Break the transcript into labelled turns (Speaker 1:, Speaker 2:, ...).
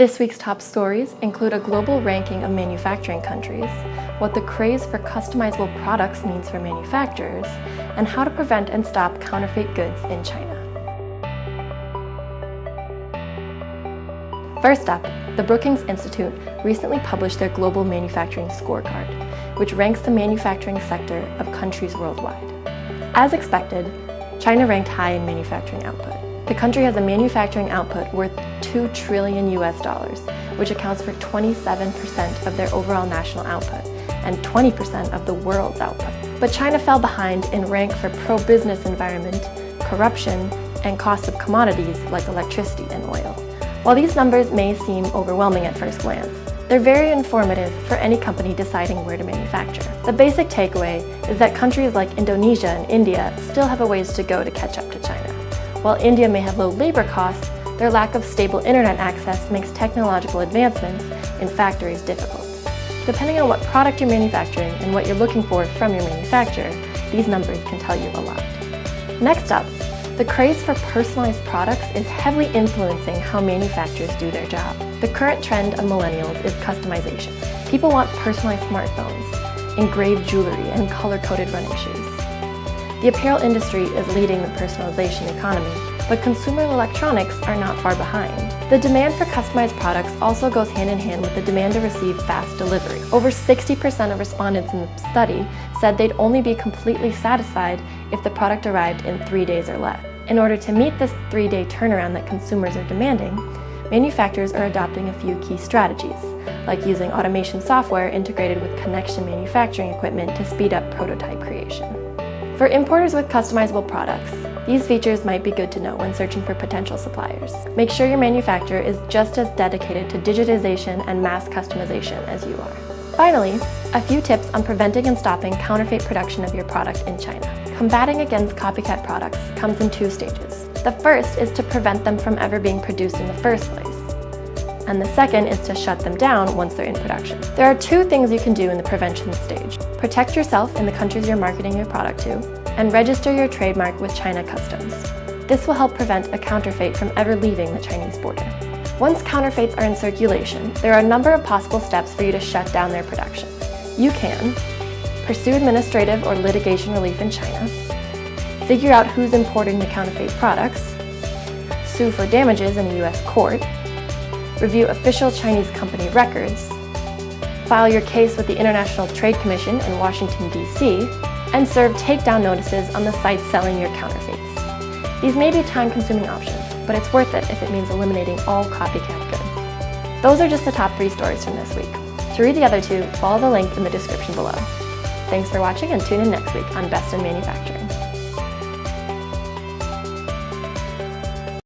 Speaker 1: This week's top stories include a global ranking of manufacturing countries, what the craze for customizable products means for manufacturers, and how to prevent and stop counterfeit goods in China. First up, the Brookings Institute recently published their Global Manufacturing Scorecard, which ranks the manufacturing sector of countries worldwide. As expected, China ranked high in manufacturing output. The country has a manufacturing output worth $2 trillion, which accounts for 27% of their overall national output and 20% of the world's output. But China fell behind in rank for pro-business environment, corruption, and costs of commodities like electricity and oil. While these numbers may seem overwhelming at first glance, they're very informative for any company deciding where to manufacture. The basic takeaway is that countries like Indonesia and India still have a ways to go to catch up to China. While India may have low labor costs, their lack of stable internet access makes technological advancements in factories difficult. Depending on what product you're manufacturing and what you're looking for from your manufacturer, these numbers can tell you a lot. Next up, the craze for personalized products is heavily influencing how manufacturers do their job. The current trend of millennials is customization. People want personalized smartphones, engraved jewelry, and color-coded running shoes. The apparel industry is leading the personalization economy, but consumer electronics are not far behind. The demand for customized products also goes hand in hand with the demand to receive fast delivery. Over 60% of respondents in the study said they'd only be completely satisfied if the product arrived in 3 days or less. In order to meet this 3-day turnaround that consumers are demanding, manufacturers are adopting a few key strategies, like using automation software integrated with connection manufacturing equipment to speed up prototype creation. For importers with customizable products, these features might be good to know when searching for potential suppliers. Make sure your manufacturer is just as dedicated to digitization and mass customization as you are. Finally, a few tips on preventing and stopping counterfeit production of your product in China. Combating against copycat products comes in 2 stages. The first is to prevent them from ever being produced in the first place, and the second is to shut them down once they're in production. There are 2 things you can do in the prevention stage. Protect yourself in the countries you're marketing your product to, and register your trademark with China Customs. This will help prevent a counterfeit from ever leaving the Chinese border. Once counterfeits are in circulation, there are a number of possible steps for you to shut down their production. You can pursue administrative or litigation relief in China, figure out who's importing the counterfeit products, sue for damages in a US court, review official Chinese company records, file your case with the International Trade Commission in Washington, D.C., and serve takedown notices on the sites selling your counterfeits. These may be time-consuming options, but it's worth it if it means eliminating all copycat goods. Those are just the top 3 stories from this week. To read the other 2, follow the link in the description below. Thanks for watching and tune in next week on Best in Manufacturing.